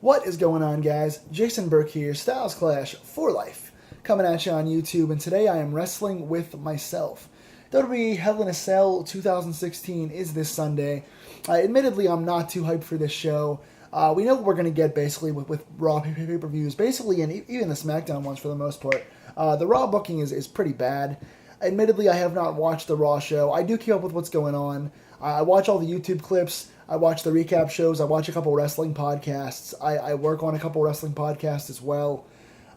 What is going on, guys? Jason Burke here, Styles Clash for Life, coming at you on YouTube, and today I am wrestling with myself. WWE Hell in a Cell 2016 is this Sunday. Admittedly, I'm not too hyped for this show. We know what we're going to get basically with Raw pay-per-views, basically, and even the SmackDown ones for the most part. The Raw booking is pretty bad. Admittedly, I have not watched the Raw show. I do keep up with what's going on. I watch all the YouTube clips. I watch the recap shows. I watch a couple wrestling podcasts. I work on a couple wrestling podcasts as well.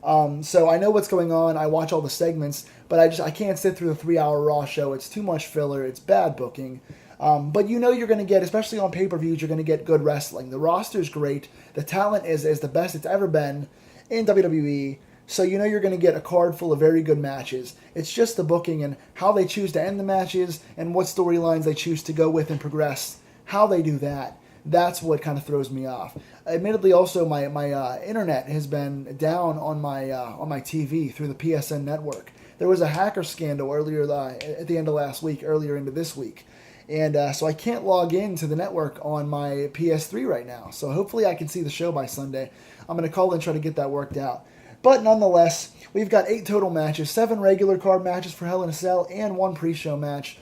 So I know what's going on. I watch all the segments, but I can't sit through the 3-hour Raw show. It's too much filler. It's bad booking. But you know you're going to get, especially on pay-per-views, you're going to get good wrestling. The roster's great. The talent is the best it's ever been in WWE. So you know you're going to get a card full of very good matches. It's just the booking and how they choose to end the matches and what storylines they choose to go with and progress. How they do that, that's what kind of throws me off. Admittedly, also my internet has been down on my TV through the PSN network. There was a hacker scandal earlier at the end of last week, earlier into this week. And so I can't log into the network on my PS3 right now. So hopefully I can see the show by Sunday. I'm going to call and try to get that worked out. But nonetheless, we've got 8 total matches, 7 regular card matches for Hell in a Cell, and 1 pre-show match.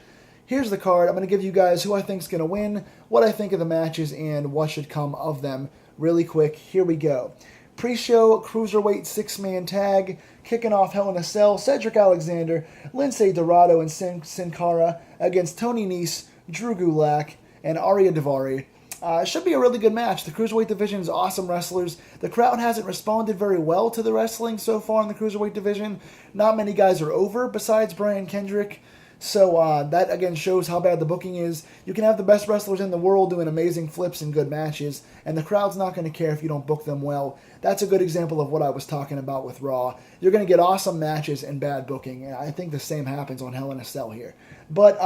Here's the card. I'm going to give you guys who I think is going to win, what I think of the matches, and what should come of them really quick. Here we go. Pre-show Cruiserweight 6-man tag, kicking off Hell in a Cell, Cedric Alexander, Lince Dorado, and Sin Cara against Tony Nese, Drew Gulak, and Arya Daivari. It should be a really good match. The Cruiserweight division is awesome wrestlers. The crowd hasn't responded very well to the wrestling so far in the Cruiserweight division. Not many guys are over besides Brian Kendrick. So that, again, shows how bad the booking is. You can have the best wrestlers in the world doing amazing flips and good matches, and the crowd's not going to care if you don't book them well. That's a good example of what I was talking about with Raw. You're going to get awesome matches and bad booking, and I think the same happens on Hell in a Cell here. But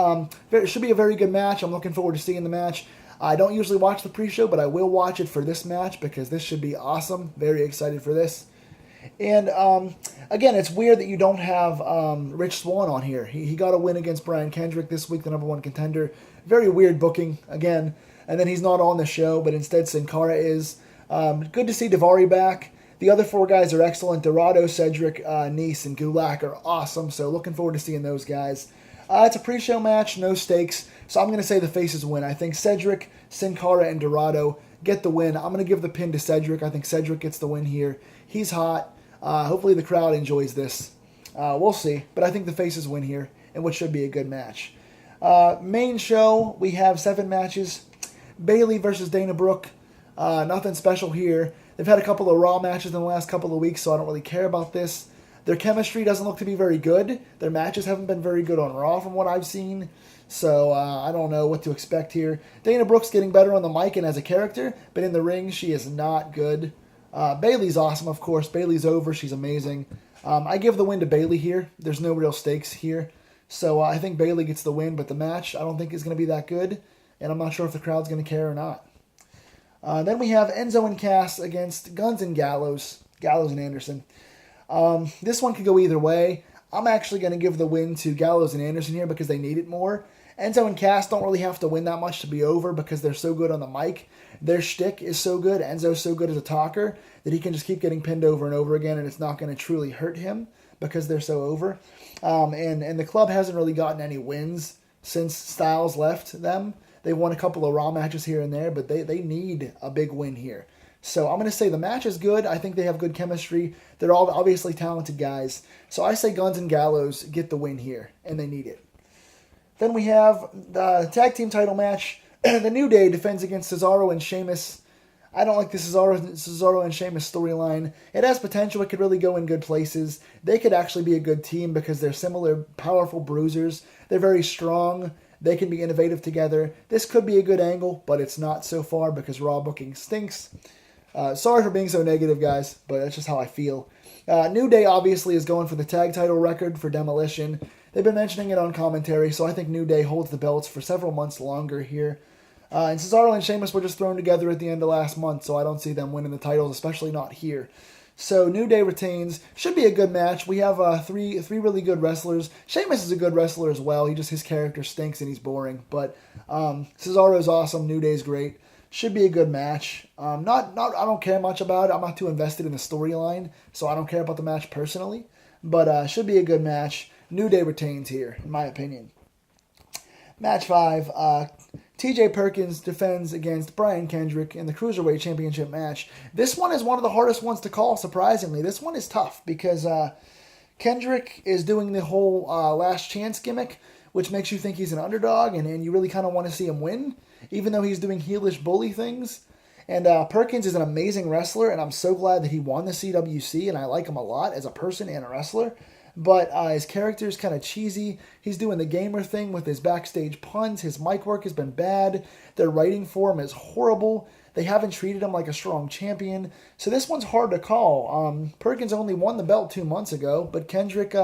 it should be a very good match. I'm looking forward to seeing the match. I don't usually watch the pre-show, but I will watch it for this match because this should be awesome. Very excited for this. And, again, it's weird that you don't have Rich Swann on here. He got a win against Brian Kendrick this week, the #1 contender. Very weird booking, again. And then he's not on the show, but instead Sin Cara is. Good to see Daivari back. The other 4 guys are excellent. Dorado, Cedric, Nese, and Gulak are awesome, so looking forward to seeing those guys. It's a pre-show match, no stakes, so I'm going to say the faces win. I think Cedric, Sin Cara, and Dorado get the win. I'm going to give the pin to Cedric. I think Cedric gets the win here. He's hot. Hopefully the crowd enjoys this. We'll see, but I think the faces win here, in what should be a good match. Main show, we have 7 matches. Bayley versus Dana Brooke. Nothing special here. They've had a couple of Raw matches in the last couple of weeks, so I don't really care about this. Their chemistry doesn't look to be very good. Their matches haven't been very good on Raw from what I've seen. So I don't know what to expect here. Dana Brooke's getting better on the mic and as a character, but in the ring she is not good. Bayley's awesome, of course. Bayley's over. She's amazing. I give the win to Bayley here. There's no real stakes here. So I think Bayley gets the win, but the match I don't think is going to be that good. And I'm not sure if the crowd's going to care or not. Then we have Enzo and Cass against Guns and Gallows. Gallows and Anderson. This one could go either way. I'm actually going to give the win to Gallows and Anderson here because they need it more. Enzo and Cass don't really have to win that much to be over because they're so good on the mic. Their shtick is so good. Enzo's so good as a talker that he can just keep getting pinned over and over again, and it's not going to truly hurt him because they're so over. And the club hasn't really gotten any wins since Styles left them. They won a couple of Raw matches here and there, but they need a big win here. So I'm going to say the match is good. I think they have good chemistry. They're all obviously talented guys. So I say Guns and Gallows get the win here, and they need it. Then we have the tag team title match. The New Day defends against Cesaro and Sheamus. I don't like the Cesaro and Sheamus storyline. It has potential. It could really go in good places. They could actually be a good team because they're similar, powerful bruisers. They're very strong. They can be innovative together. This could be a good angle, but it's not so far because Raw booking stinks. Sorry for being so negative, guys, but that's just how I feel. New Day obviously is going for the tag title record for Demolition. They've been mentioning it on commentary, so I think New Day holds the belts for several months longer here. And Cesaro and Sheamus were just thrown together at the end of last month, so I don't see them winning the titles, especially not here. So New Day retains. Should be a good match. We have three really good wrestlers. Sheamus is a good wrestler as well. His character stinks and he's boring. But Cesaro's awesome. New Day's great. Should be a good match. I don't care much about it. I'm not too invested in the storyline, so I don't care about the match personally. But should be a good match. New Day retains here, in my opinion. Match 5. TJ Perkins defends against Brian Kendrick in the Cruiserweight Championship match. This one is one of the hardest ones to call, surprisingly. This one is tough because Kendrick is doing the whole last chance gimmick, which makes you think he's an underdog, and you really kind of want to see him win, even though he's doing heelish bully things. And Perkins is an amazing wrestler, and I'm so glad that he won the CWC, and I like him a lot as a person and a wrestler. But his character is kind of cheesy. He's doing the gamer thing with his backstage puns. His mic work has been bad. Their writing for him is horrible. They haven't treated him like a strong champion. So this one's hard to call. Perkins only won the belt 2 months ago, but Kendrick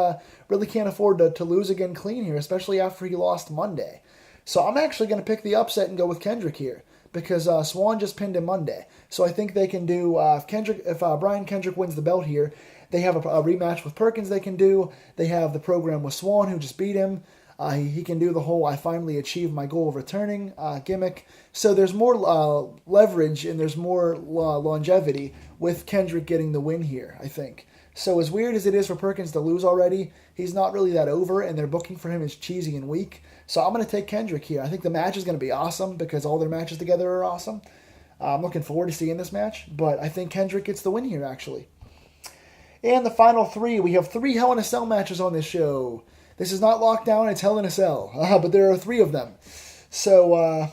really can't afford to lose again clean here, especially after he lost Monday. So I'm actually going to pick the upset and go with Kendrick here, because Swan just pinned him Monday. So I think they can do, if Brian Kendrick wins the belt here, they have a rematch with Perkins they can do. They have the program with Swan, who just beat him. He can do the whole I finally achieved my goal of returning gimmick. So there's more leverage and there's more longevity with Kendrick getting the win here, I think. So as weird as it is for Perkins to lose already, he's not really that over, and their booking for him is cheesy and weak. So I'm going to take Kendrick here. I think the match is going to be awesome because all their matches together are awesome. I'm looking forward to seeing this match, but I think Kendrick gets the win here, actually. And the final 3, we have 3 Hell in a Cell matches on this show. This is not locked down, it's Hell in a Cell, but there are 3 of them. So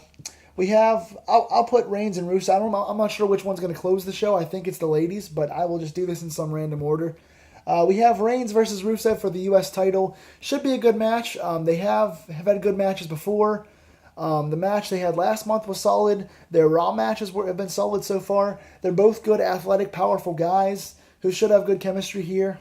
we have, I'll put Reigns and Rusev. I'm not sure which one's going to close the show. I think it's the ladies, but I will just do this in some random order. We have Reigns versus Rusev for the U.S. title. Should be a good match. They have had good matches before. The match they had last month was solid. Their Raw matches have been solid so far. They're both good, athletic, powerful guys who should have good chemistry here.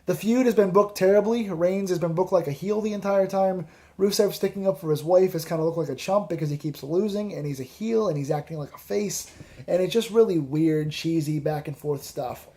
The feud has been booked terribly. Reigns has been booked like a heel the entire time. Rusev sticking up for his wife has kind of looked like a chump because he keeps losing, and he's a heel, and he's acting like a face. And it's just really weird, cheesy, back and forth stuff.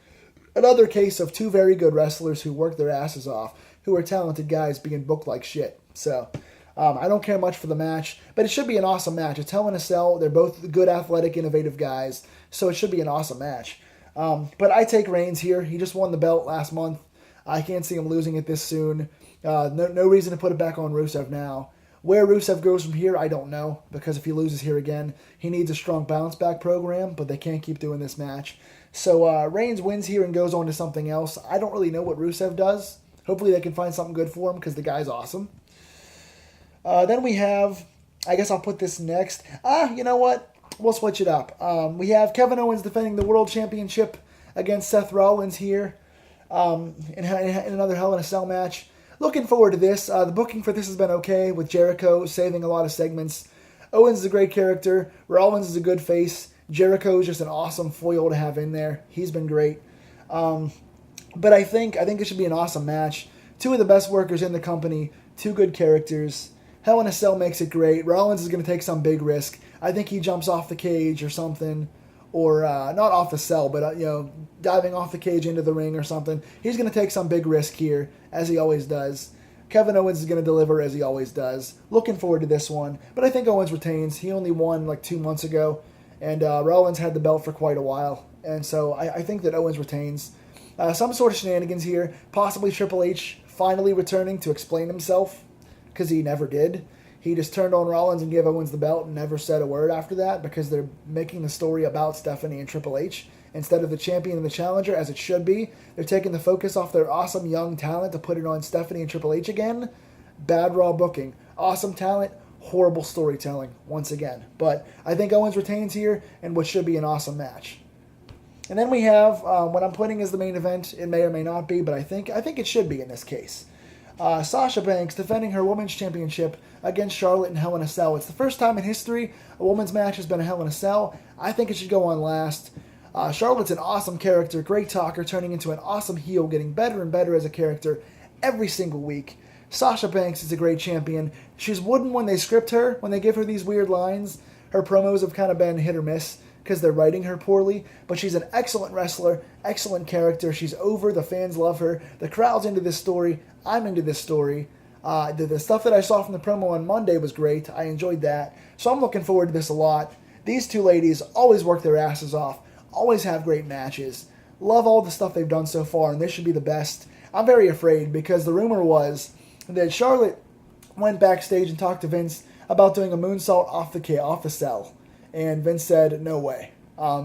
Another case of 2 very good wrestlers who work their asses off, who are talented guys being booked like shit. So I don't care much for the match, but it should be an awesome match. It's Hell in a Cell. They're both good, athletic, innovative guys, so it should be an awesome match. But I take Reigns here. He just won the belt last month. I can't see him losing it this soon. No reason to put it back on Rusev now. Where Rusev goes from here, I don't know, because if he loses here again, he needs a strong bounce back program, but they can't keep doing this match. So Reigns wins here and goes on to something else. I don't really know what Rusev does. Hopefully they can find something good for him because the guy's awesome. Then we have, I guess I'll put this next. You know what? We'll switch it up. We have Kevin Owens defending the World Championship against Seth Rollins here in another Hell in a Cell match. Looking forward to this. The booking for this has been okay, with Jericho saving a lot of segments. Owens is a great character. Rollins is a good face. Jericho is just an awesome foil to have in there. He's been great. But I think it should be an awesome match. 2 of the best workers in the company. 2 good characters. Hell in a Cell makes it great. Rollins is going to take some big risk. I think he jumps off the cage or something. Or not off the cell, but diving off the cage into the ring or something. He's going to take some big risk here, as he always does. Kevin Owens is going to deliver as he always does. Looking forward to this one. But I think Owens retains. He only won like 2 months ago. And Rollins had the belt for quite a while. And so I think that Owens retains. Some sort of shenanigans here. Possibly Triple H finally returning to explain himself, because he never did. He just turned on Rollins and gave Owens the belt and never said a word after that, because they're making the story about Stephanie and Triple H instead of the champion and the challenger, as it should be. They're taking the focus off their awesome young talent to put it on Stephanie and Triple H again. Bad Raw booking. Awesome talent, horrible storytelling once again. But I think Owens retains here in what should be an awesome match. And then we have what I'm putting as the main event. It may or may not be, but I think it should be in this case. Sasha Banks defending her Women's Championship against Charlotte in Hell in a Cell. It's the first time in history a women's match has been a Hell in a Cell. I think it should go on last. Charlotte's an awesome character, great talker, turning into an awesome heel, getting better and better as a character every single week. Sasha Banks is a great champion. She's wooden when they script her, when they give her these weird lines. Her promos have kind of been hit or miss because they're writing her poorly, but she's an excellent wrestler, excellent character. She's over, the fans love her, the crowd's into this story, I'm into this story. The stuff that I saw from the promo on Monday was great. I enjoyed that. So I'm looking forward to this a lot. These two ladies always work their asses off, always have great matches. Love all the stuff they've done so far, and this should be the best. I'm very afraid because the rumor was that Charlotte went backstage and talked to Vince about doing a moonsault off the cell. And Vince said, no way.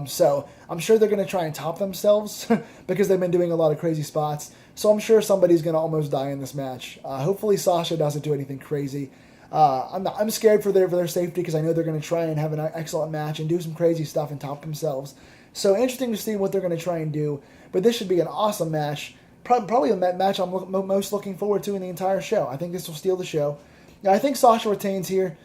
So I'm sure they're going to try and top themselves because they've been doing a lot of crazy spots. So I'm sure somebody's going to almost die in this match. Hopefully Sasha doesn't do anything crazy. I'm scared for their safety because I know they're going to try and have an excellent match and do some crazy stuff and top themselves. So interesting to see what they're going to try and do. But this should be an awesome match. Probably a match I'm most looking forward to in the entire show. I think this will steal the show. Now, I think Sasha retains here.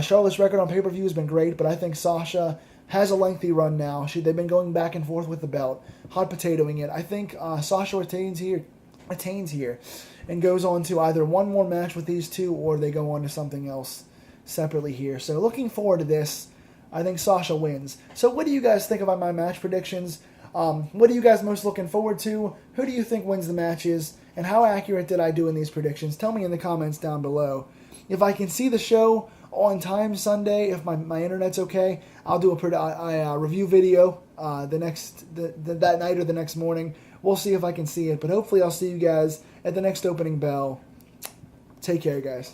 Charlotte's record on pay-per-view has been great, but I think Sasha has a lengthy run now. They've been going back and forth with the belt, hot potatoing it. I think Sasha retains here, and goes on to either one more match with these two or they go on to something else separately here. So looking forward to this. I think Sasha wins. So what do you guys think about my match predictions? What are you guys most looking forward to? Who do you think wins the matches? And how accurate did I do in these predictions? Tell me in the comments down below. If I can see the show on time Sunday, if my internet's okay, I'll do a review video that night or the next morning. We'll see if I can see it, but hopefully I'll see you guys at the next opening bell. Take care, guys.